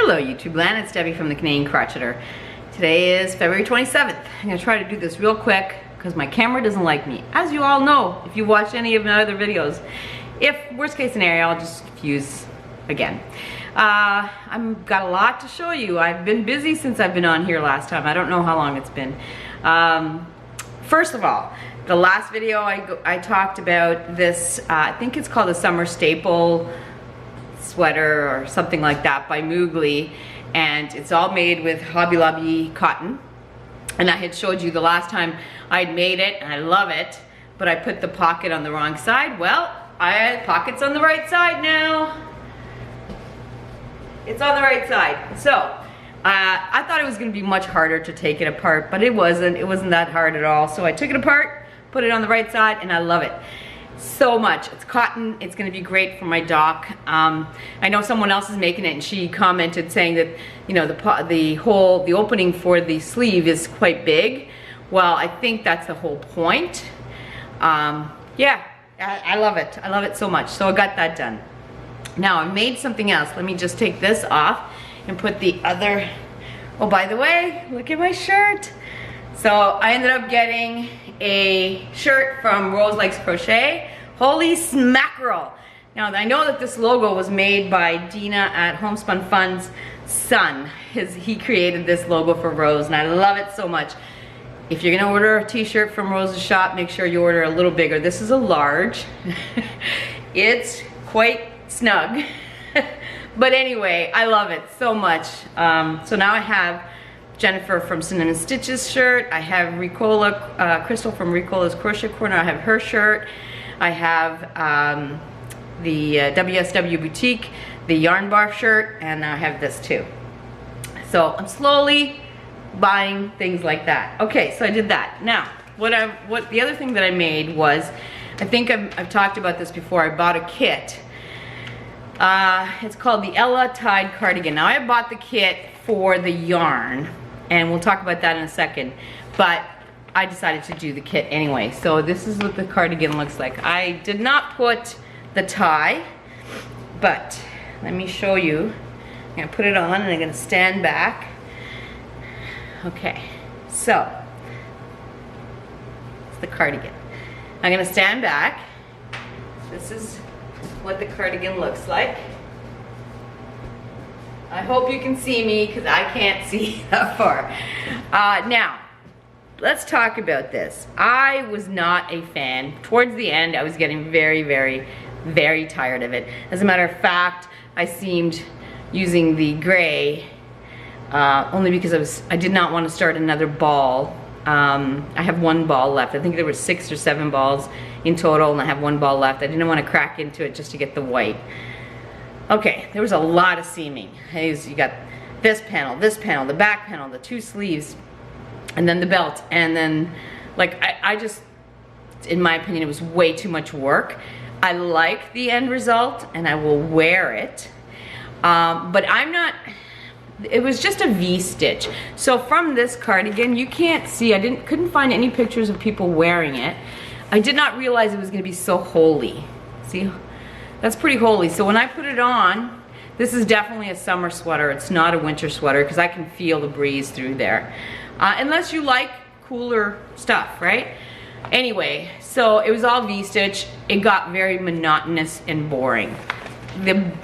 Hello YouTube land, it's Debbie from the Canadian Crocheter. Today is February 27th. I'm going to try to do this real quick because my camera doesn't like me. As you all know, if you watch any of my other videos. If worst case scenario, I'll just fuse again. I've got a lot to show you. I've been busy since I've been on here last time. I don't know how long it's been. First of all, the last video I talked about this, I think it's called a summer staple sweater or something like that by Moogly, and it's all made with Hobby Lobby cotton. And I had showed you the last time I'd made it, and I love it, but I put the pocket on the wrong side. Well, I had pockets on the right side now. It's on the right side. So I thought it was going to be much harder to take it apart, but it wasn't. It wasn't that hard at all. So I took it apart, put it on the right side, and I love it so much. It's cotton. It's going to be great for my dock. I know someone else is making it, and she commented saying that, you know, the opening for the sleeve is quite big. Well, I think that's the whole point. Yeah, I love it. I love it so much. So I got that done. Now I made something else. Let me just take this off and put the other. Oh, by the way, look at my shirt. So I ended up getting a shirt from Rose Likes Crochet. Holy smackerel. Now I know that this logo was made by Dina at Homespun Fun's son. He created this logo for Rose, and I love it so much. If you're gonna order a t-shirt from Rose's shop, make sure you order a little bigger. This is a large. It's quite snug. But anyway, I love it so much. So now I have Jennifer from Cinnamon Stitches shirt. I have Ricola, Crystal from Ricola's Crochet Corner. I have her shirt. I have the WSW Boutique, the Yarn Bar shirt, and I have this too. So I'm slowly buying things like that. Okay, so I did that. Now, the other thing that I made was, I think I've talked about this before. I bought a kit. It's called the Ella Tide Cardigan. Now I bought the kit for the yarn, and we'll talk about that in a second, but I decided to do the kit anyway. So this is what the cardigan looks like. I did not put the tie, but let me show you. I'm gonna put it on and I'm gonna stand back. Okay, so it's the cardigan. I'm gonna stand back. This is what the cardigan looks like. I hope you can see me because I can't see that far. Now, let's talk about this. I was not a fan. Towards the end, I was getting very, very, very tired of it. As a matter of fact, I seemed using the gray only because I did not want to start another ball. I have one ball left. I think there were 6 or 7 balls in total, and I have one ball left. I didn't want to crack into it just to get the white. Okay, there was a lot of seaming. You got this panel, the back panel, the 2 sleeves, and then the belt, and then, like, I just, in my opinion, it was way too much work. I like the end result, and I will wear it, but I'm not. It was just a V-stitch. So from this cardigan, you can't see, couldn't find any pictures of people wearing it. I did not realize it was gonna be so holey. See, that's pretty holey. So when I put it on, this is definitely a summer sweater. It's not a winter sweater because I can feel the breeze through there. Unless you like cooler stuff, right? Anyway, so it was all V-stitch. It got very monotonous and boring.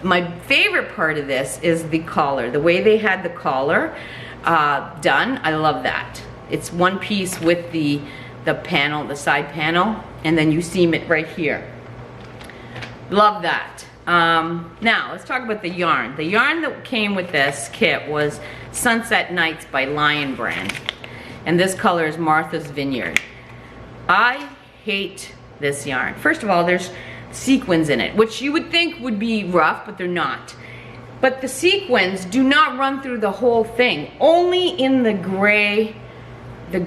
My favorite part of this is the collar. The way they had the collar done, I love that. It's one piece with the panel, the side panel, and then you seam it right here. Love that. Now, let's talk about the yarn. The yarn that came with this kit was Sunset Nights by Lion Brand. And this color is Martha's Vineyard. I hate this yarn. First of all, there's sequins in it, which you would think would be rough, but they're not. But the sequins do not run through the whole thing, only in the gray, the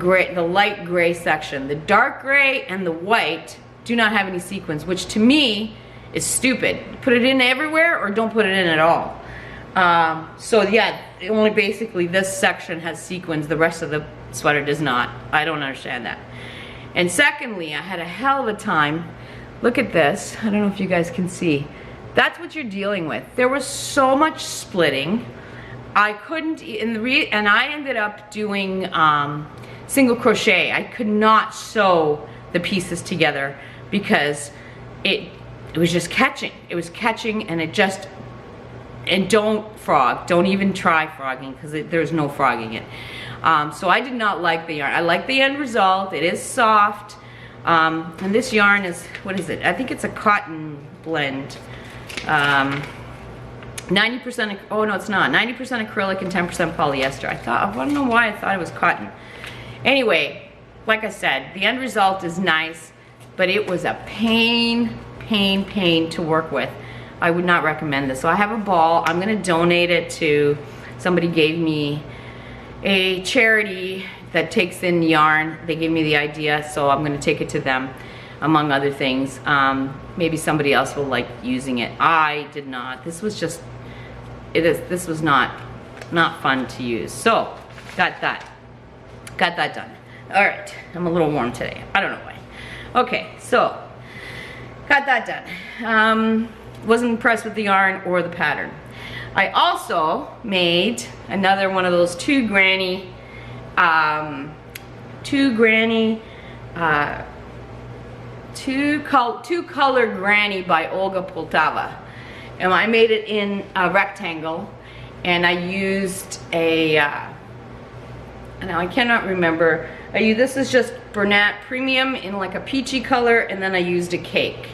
light gray section. The dark gray and the white do not have any sequins, which to me is stupid. Put it in everywhere or don't put it in at all. So yeah, only basically this section has sequins, the rest of the sweater does not. I don't understand that. And secondly, I had a hell of a time. Look at this. I don't know if you guys can see. That's what you're dealing with. There was so much splitting. I couldn't, and I ended up doing single crochet. I could not sew the pieces together because it was just catching. It was catching, and it just, and don't frog. Don't even try frogging because there's no frogging it. So I did not like the yarn. I like the end result. It is soft. And this yarn is, what is it? I think it's a cotton blend. 90%, oh no it's not, 90% acrylic and 10% polyester. I don't know why I thought it was cotton. Anyway, like I said, the end result is nice, but it was a pain to work with. I would not recommend this. So I have a ball. I'm gonna donate it to, somebody gave me a charity that takes in yarn. They gave me the idea, so I'm gonna take it to them, among other things. Maybe somebody else will like using it. I did not. This was just, this was not fun to use. So, got that done. All right, I'm a little warm today. I don't know why. Okay, so, got that done. Wasn't impressed with the yarn or the pattern. I also made another one of those two color granny by Olga Poltava, and I made it in a rectangle, and I used a now I cannot remember, this is just Bernat Premium in like a peachy color, and then I used a cake,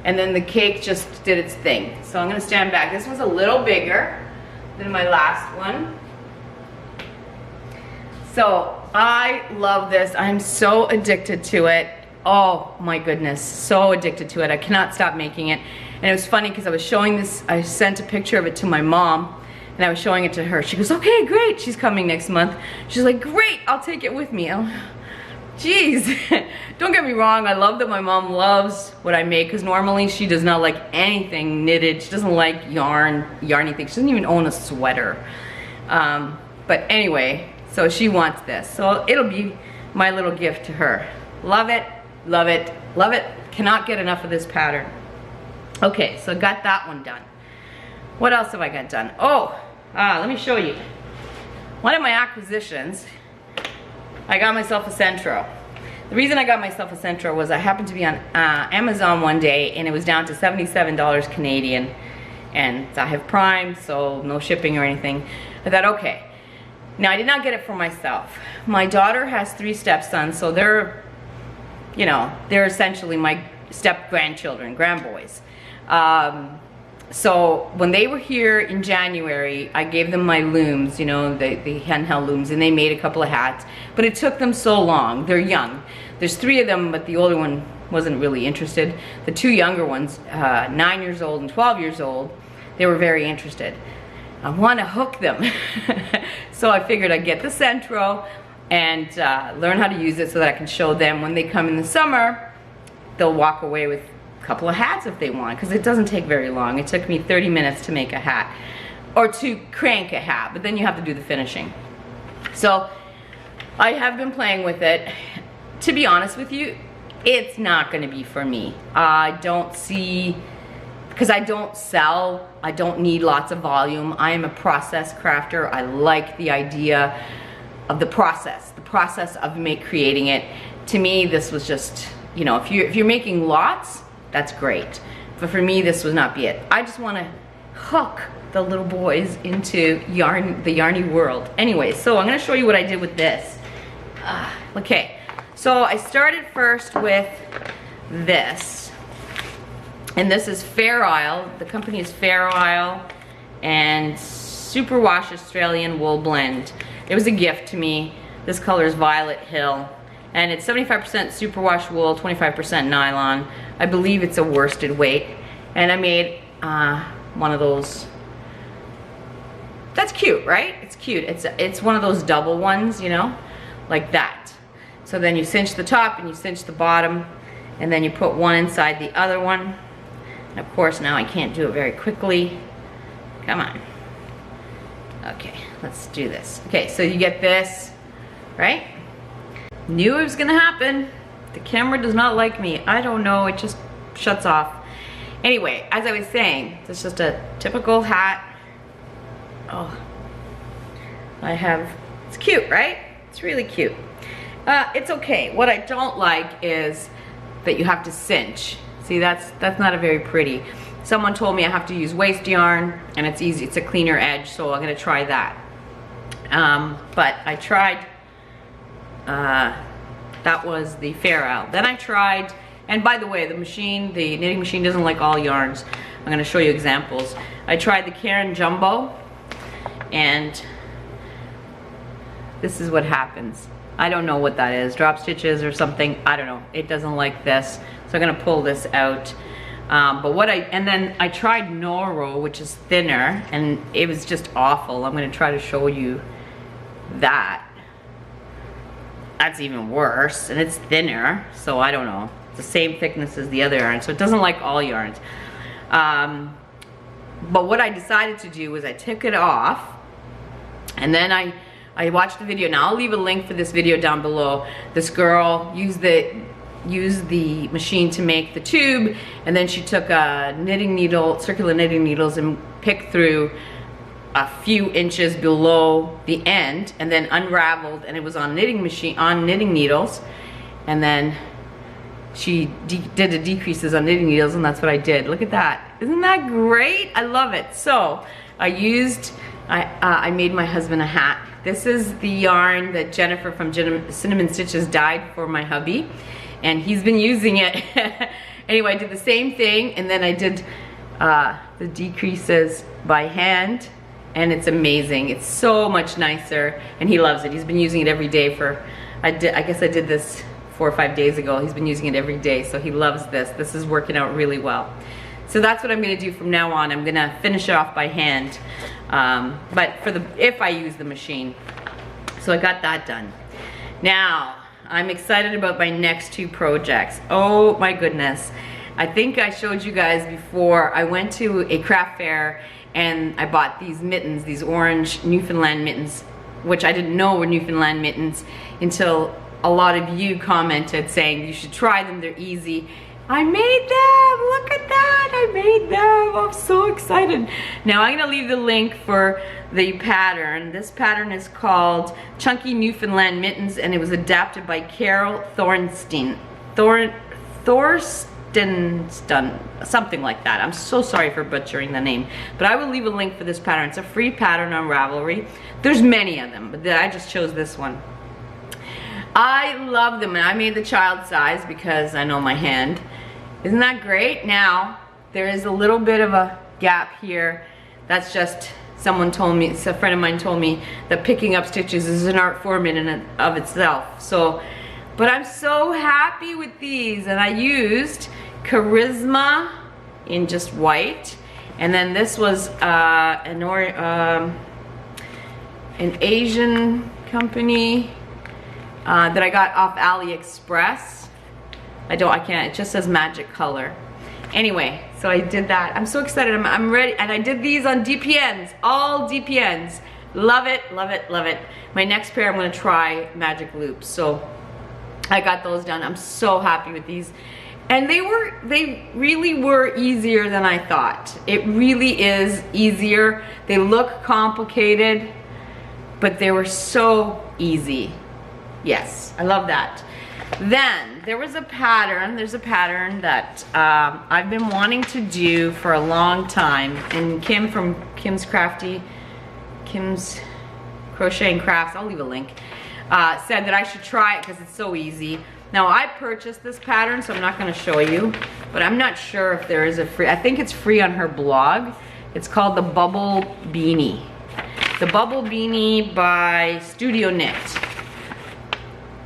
and then the cake just did its thing. So I'm gonna stand back. This was a little bigger than my last one. So I love this. I'm so addicted to it. Oh my goodness, so addicted to it. I cannot stop making it. And it was funny because I was showing this, I sent a picture of it to my mom, and I was showing it to her. She goes, okay, great, she's coming next month. She's like, great, I'll take it with me. Jeez, don't get me wrong, I love that my mom loves what I make, because normally she does not like anything knitted. She doesn't like yarny things. She doesn't even own a sweater. But anyway, so she wants this. So it'll be my little gift to her. Love it, love it, love it. Cannot get enough of this pattern. Okay, so got that one done. What else have I got done? Oh, let me show you. One of my acquisitions, I got myself a Centro. The reason I got myself a Centro was I happened to be on Amazon one day, and it was down to $77 Canadian, and I have Prime, so no shipping or anything. I thought, okay. Now, I did not get it for myself. My daughter has 3 stepsons, so they're, you know, they're essentially my step-grandchildren, grandboys. So when they were here in January, I gave them my looms, you know, the handheld looms, and they made a couple of hats. But it took them so long. They're young. There's 3 of them, but the older one wasn't really interested. The 2 younger ones, 9 years old and 12 years old, they were very interested. I want to hook them. So I figured I'd get the Centro and learn how to use it so that I can show them when they come in the summer. They'll walk away with a couple of hats if they want, because it doesn't take very long. It took me 30 minutes to make a hat, or to crank a hat, but then you have to do the finishing. So I have been playing with it. To be honest with you, it's not going to be for me. I don't see, because I don't sell, I don't need lots of volume. I am a process crafter. I like the idea of the process of creating it. To me, this was just, you know, if you're making lots, that's great. But for me, this would not be it. I just want to hook the little boys into the yarny world. Anyway, so I'm going to show you what I did with this. Okay, so I started first with this. And this is Fair Isle. The company is Fair Isle and Superwash Australian Wool Blend. It was a gift to me. This color is Violet Hill. And it's 75% superwash wool, 25% nylon. I believe it's a worsted weight. And I made one of those. That's cute, right? It's cute. It's one of those double ones, you know, like that. So then you cinch the top and you cinch the bottom, and then you put one inside the other one. And of course, now I can't do it very quickly. Come on. Okay, let's do this. Okay, so you get this, right? Knew it was gonna happen. The camera does not like me. I don't know, it just shuts off. Anyway, as I was saying, it's just a typical hat. Oh, it's cute, right? It's really cute. It's okay. What I don't like is that you have to cinch. See, that's not a very pretty. Someone told me I have to use waste yarn, and it's easy, it's a cleaner edge, so I'm gonna try that. But I tried, that was the Fair Isle. Then I tried, and by the way, the knitting machine doesn't like all yarns. I'm gonna show you examples. I tried the Karen Jumbo, and this is what happens. I don't know what that is, drop stitches or something, I don't know. It doesn't like this, so I'm gonna pull this out. And then I tried Noro, which is thinner, and it was just awful. I'm gonna try to show you that. That's even worse, and it's thinner, so I don't know. It's the same thickness as the other yarn, so it doesn't like all yarns. But what I decided to do was I took it off, and then I watched the video. Now I'll leave a link for this video down below. This girl used the machine to make the tube, and then she took a knitting needle, circular knitting needles, and picked through a few inches below the end, and then unraveled, and it was on knitting needles, and then she did the decreases on knitting needles, and that's what I did. Look at that. Isn't that great? I love it. So I made my husband a hat. This is the yarn that Jennifer from Cinnamon Stitches dyed for my hubby, and he's been using it. Anyway, I did the same thing, and then I did the decreases by hand, and it's amazing. It's so much nicer, and he loves it. He's been using it every day I guess I did this 4 or 5 days ago. He's been using it every day, so he loves this. This is working out really well. So that's what I'm gonna do from now on. I'm gonna finish it off by hand, but if I use the machine. So I got that done. Now, I'm excited about my next 2 projects. Oh my goodness. I think I showed you guys before, I went to a craft fair and I bought these mittens, these orange Newfoundland mittens, which I didn't know were Newfoundland mittens until a lot of you commented saying you should try them, they're easy. I made them, look at that, I made them, I'm so excited. Now I'm gonna leave the link for the pattern. This pattern is called Chunky Newfoundland Mittens, and it was adapted by Carol Thorsteinson, something like that. I'm so sorry for butchering the name, but I will leave a link for this pattern. It's a free pattern on Ravelry. There's many of them, but I just chose this one. I love them, and I made the child size because I know my hand. Isn't that great? Now, there is a little bit of a gap here. That's just, someone told me, a friend of mine told me that picking up stitches is an art form in and of itself. So, but I'm so happy with these, and I used Charisma in just white, and then this was an Asian company that I got off AliExpress. it just says magic color. Anyway, so I did that. I'm so excited, I'm ready, and I did these on DPNs, all DPNs. Love it, love it, love it. My next pair, I'm gonna try magic loops. So I got those done. I'm so happy with these. And they really were easier than I thought. It really is easier. They look complicated, but they were so easy. Yes, I love that. Then there's a pattern that I've been wanting to do for a long time, and Kim from Kim's Crochet and Crafts, I'll leave a link, said that I should try it because it's so easy. Now I purchased this pattern, so I'm not going to show you, but I'm not sure if there is a free, I think it's free on her blog. It's called the Bubble Beanie. The Bubble Beanie by StudioKnitf.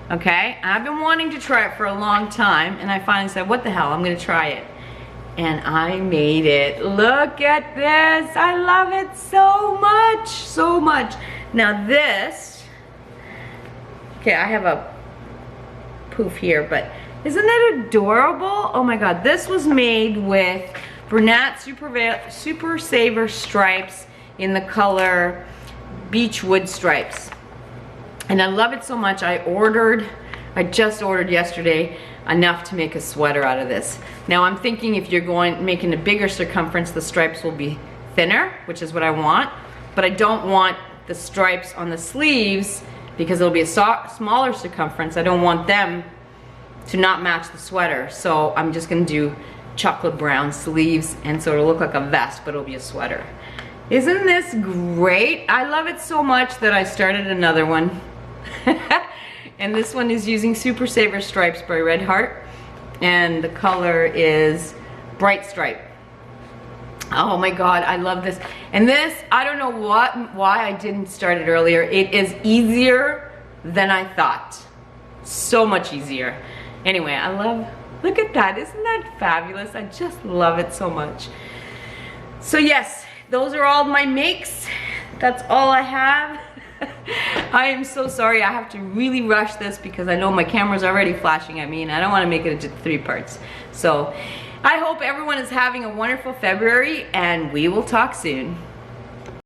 Okay, I've been wanting to try it for a long time, and I finally said, what the hell, I'm gonna try it. And I made it. Look at this, I love it so much, so much. Now this, okay, I have a poof here, but isn't that adorable? Oh my God, this was made with Bernat Super Saver stripes in the color Beechwood stripes. And I love it so much, I just ordered yesterday enough to make a sweater out of this. Now I'm thinking if you're making a bigger circumference, the stripes will be thinner, which is what I want, but I don't want the stripes on the sleeves because it'll be a smaller circumference. I don't want them to not match the sweater. So I'm just gonna do chocolate brown sleeves, and so it'll look like a vest, but it'll be a sweater. Isn't this great? I love it so much that I started another one. And this one is using Super Saver Stripes by Red Heart. And the color is Bright Stripe. Oh my God, I love this. And this, I don't know why I didn't start it earlier. It is easier than I thought. So much easier. Anyway, I love, look at that. Isn't that fabulous? I just love it so much. So yes, those are all my makes. That's all I have. I am so sorry. I have to really rush this because I know my camera's already flashing at me and I don't want to make it into 3 parts. So I hope everyone is having a wonderful February and we will talk soon.